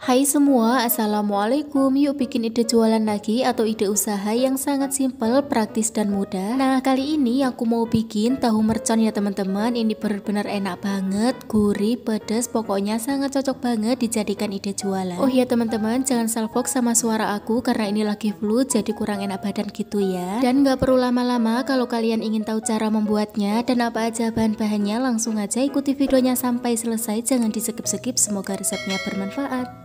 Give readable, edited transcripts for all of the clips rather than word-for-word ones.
Hai semua, assalamualaikum. Yuk bikin ide jualan lagi atau ide usaha yang sangat simpel, praktis dan mudah. Nah, kali ini aku mau bikin tahu mercon ya teman-teman. Ini benar-benar enak banget, gurih, pedas, pokoknya sangat cocok banget dijadikan ide jualan. Oh ya teman-teman, jangan salfok sama suara aku karena ini lagi flu jadi kurang enak badan gitu ya. Dan gak perlu lama-lama kalau kalian ingin tahu cara membuatnya dan apa aja bahan-bahannya, langsung aja ikuti videonya sampai selesai. Jangan di skip-skip, semoga resepnya bermanfaat.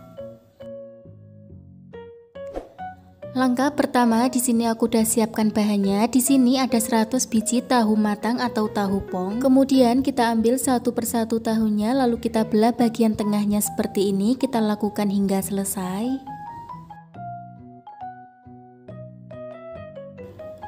Langkah pertama, di sini aku udah siapkan bahannya. Di sini ada 100 biji tahu matang atau tahu pong. Kemudian kita ambil satu persatu tahunya, lalu kita belah bagian tengahnya seperti ini. Kita lakukan hingga selesai.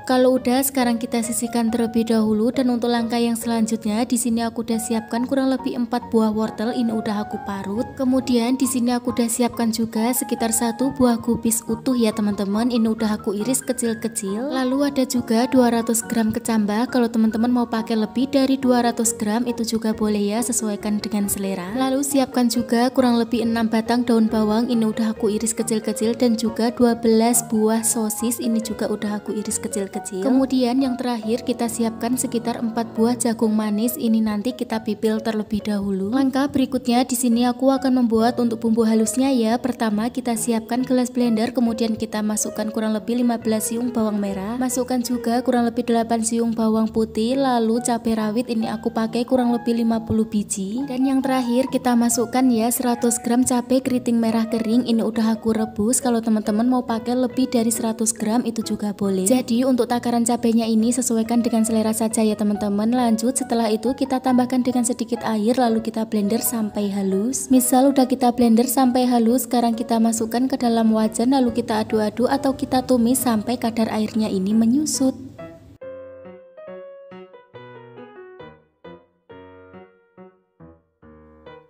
Kalau udah, sekarang kita sisihkan terlebih dahulu. Dan untuk langkah yang selanjutnya, di sini aku udah siapkan kurang lebih 4 buah wortel. Ini udah aku parut. Kemudian di sini aku udah siapkan juga sekitar 1 buah kubis utuh ya teman-teman. Ini udah aku iris kecil-kecil. Lalu ada juga 200 gram kecambah. Kalau teman-teman mau pakai lebih dari 200 gram itu juga boleh ya, sesuaikan dengan selera. Lalu siapkan juga kurang lebih 6 batang daun bawang. Ini udah aku iris kecil-kecil dan juga 12 buah sosis. Ini juga udah aku iris kecil-kecil. Kemudian yang terakhir kita siapkan sekitar 4 buah jagung manis. Ini nanti kita pipil terlebih dahulu. Langkah berikutnya di sini aku akan membuat untuk bumbu halusnya ya. Pertama kita siapkan gelas blender, kemudian kita masukkan kurang lebih 15 siung bawang merah. Masukkan juga kurang lebih 8 siung bawang putih, lalu cabai rawit ini aku pakai kurang lebih 50 biji. Dan yang terakhir kita masukkan ya 100 gram cabai keriting merah kering. Ini udah aku rebus. Kalau teman-teman mau pakai lebih dari 100 gram itu juga boleh. Jadi untuk takaran cabenya ini sesuaikan dengan selera saja ya teman-teman. Lanjut setelah itu kita tambahkan dengan sedikit air, lalu kita blender sampai halus. Misal udah kita blender sampai halus, sekarang kita masukkan ke dalam wajan, lalu kita aduk-aduk atau kita tumis sampai kadar airnya ini menyusut.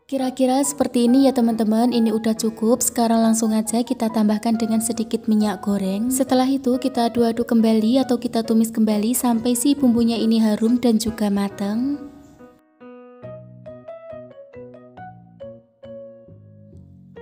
Kira-kira seperti ini ya teman-teman. Ini udah cukup. Sekarang langsung aja kita tambahkan dengan sedikit minyak goreng. Setelah itu kita aduk-aduk kembali atau kita tumis kembali sampai si bumbunya ini harum dan juga matang.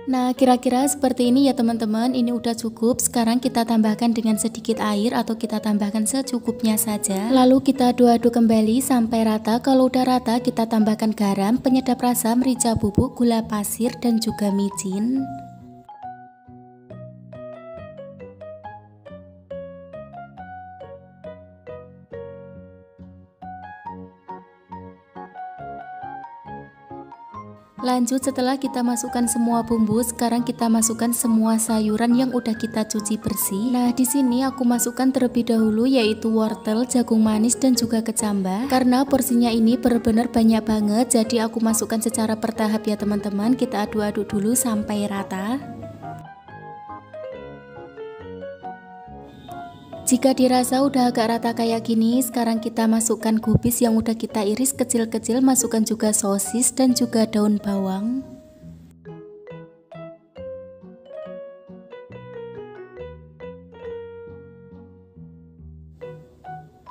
Nah, kira-kira seperti ini ya teman-teman. Ini udah cukup. Sekarang kita tambahkan dengan sedikit air atau kita tambahkan secukupnya saja. Lalu kita aduk-aduk kembali sampai rata. Kalau udah rata, kita tambahkan garam, penyedap rasa, merica bubuk, gula pasir, dan juga micin. Lanjut setelah kita masukkan semua bumbu, sekarang kita masukkan semua sayuran yang udah kita cuci bersih. Nah, di sini aku masukkan terlebih dahulu yaitu wortel, jagung manis dan juga kecambah. Karena porsinya ini benar-benar banyak banget, jadi aku masukkan secara bertahap ya teman-teman. Kita aduk-aduk dulu sampai rata. Jika dirasa udah agak rata kayak gini, sekarang kita masukkan kubis yang udah kita iris kecil-kecil, masukkan juga sosis dan juga daun bawang.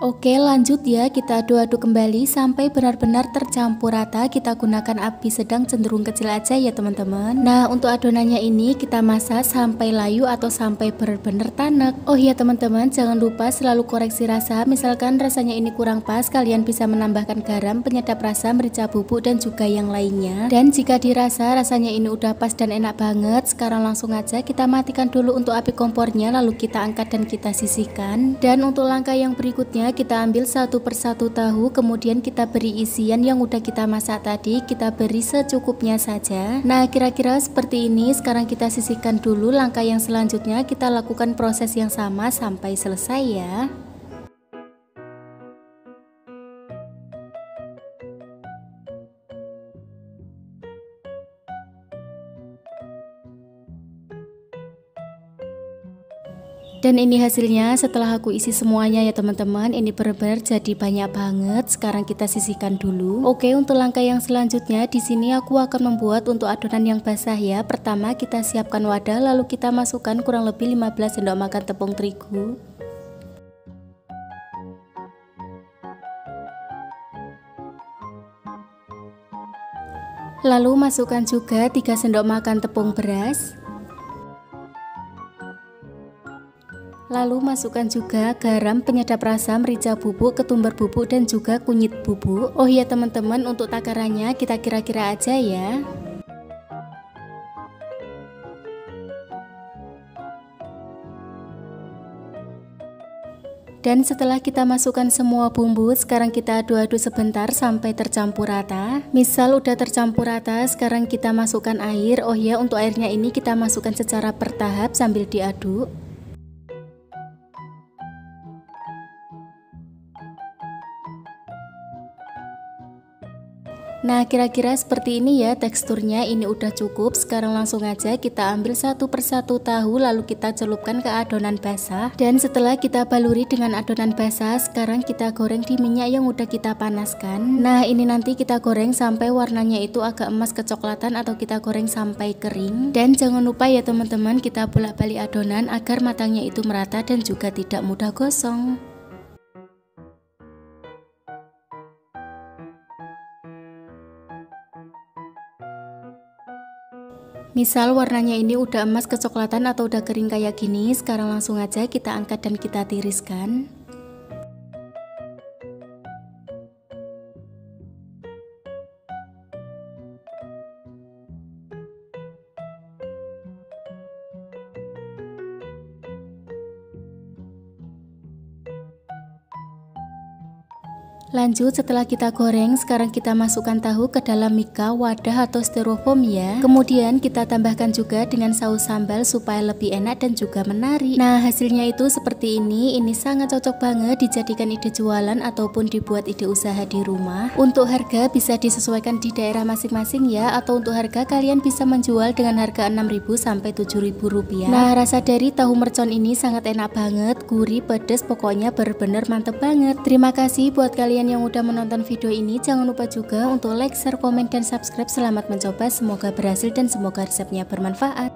Oke, lanjut ya, kita aduk-aduk kembali sampai benar-benar tercampur rata. Kita gunakan api sedang cenderung kecil aja ya teman-teman. Nah, untuk adonannya ini kita masak sampai layu atau sampai benar-benar tanek. Oh ya teman-teman, jangan lupa selalu koreksi rasa. Misalkan rasanya ini kurang pas, kalian bisa menambahkan garam, penyedap rasa, merica bubuk dan juga yang lainnya. Dan jika dirasa rasanya ini udah pas dan enak banget, sekarang langsung aja kita matikan dulu untuk api kompornya, lalu kita angkat dan kita sisihkan. Dan untuk langkah yang berikutnya, kita ambil satu persatu tahu, kemudian kita beri isian yang udah kita masak tadi, kita beri secukupnya saja. Nah, kira-kira seperti ini. Sekarang kita sisihkan dulu. Langkah yang selanjutnya kita lakukan proses yang sama sampai selesai ya. Dan ini hasilnya setelah aku isi semuanya ya teman-teman. Ini benar-benar jadi banyak banget. Sekarang kita sisihkan dulu. Oke, untuk langkah yang selanjutnya di sini aku akan membuat untuk adonan yang basah ya. Pertama kita siapkan wadah, lalu kita masukkan kurang lebih 15 sendok makan tepung terigu. Lalu masukkan juga 3 sendok makan tepung beras. Lalu masukkan juga garam, penyedap rasa, merica bubuk, ketumbar bubuk, dan juga kunyit bubuk. Oh iya teman-teman, untuk takarannya kita kira-kira aja ya. Dan setelah kita masukkan semua bumbu, sekarang kita aduk-aduk sebentar sampai tercampur rata. Misal udah tercampur rata, sekarang kita masukkan air. Oh ya, untuk airnya ini kita masukkan secara bertahap sambil diaduk. Nah, kira-kira seperti ini ya teksturnya, ini udah cukup. Sekarang langsung aja kita ambil satu persatu tahu lalu kita celupkan ke adonan basah. Dan setelah kita baluri dengan adonan basah, sekarang kita goreng di minyak yang udah kita panaskan. Nah, ini nanti kita goreng sampai warnanya itu agak emas kecoklatan atau kita goreng sampai kering. Dan jangan lupa ya teman-teman, kita bolak-balik adonan agar matangnya itu merata dan juga tidak mudah gosong. Misal warnanya ini udah emas kecoklatan atau udah kering kayak gini, sekarang langsung aja kita angkat dan kita tiriskan. Lanjut, setelah kita goreng, sekarang kita masukkan tahu ke dalam mika, wadah atau styrofoam ya. Kemudian kita tambahkan juga dengan saus sambal supaya lebih enak dan juga menarik. Nah, hasilnya itu seperti ini. Ini sangat cocok banget dijadikan ide jualan ataupun dibuat ide usaha di rumah. Untuk harga bisa disesuaikan di daerah masing-masing ya, atau untuk harga kalian bisa menjual dengan harga 6.000 sampai 7.000 rupiah. Nah, rasa dari tahu mercon ini sangat enak banget, gurih, pedas, pokoknya bener-bener mantep banget. Terima kasih buat kalian yang udah menonton video ini. Jangan lupa juga untuk like, share, komen, dan subscribe. Selamat mencoba, semoga berhasil dan semoga resepnya bermanfaat.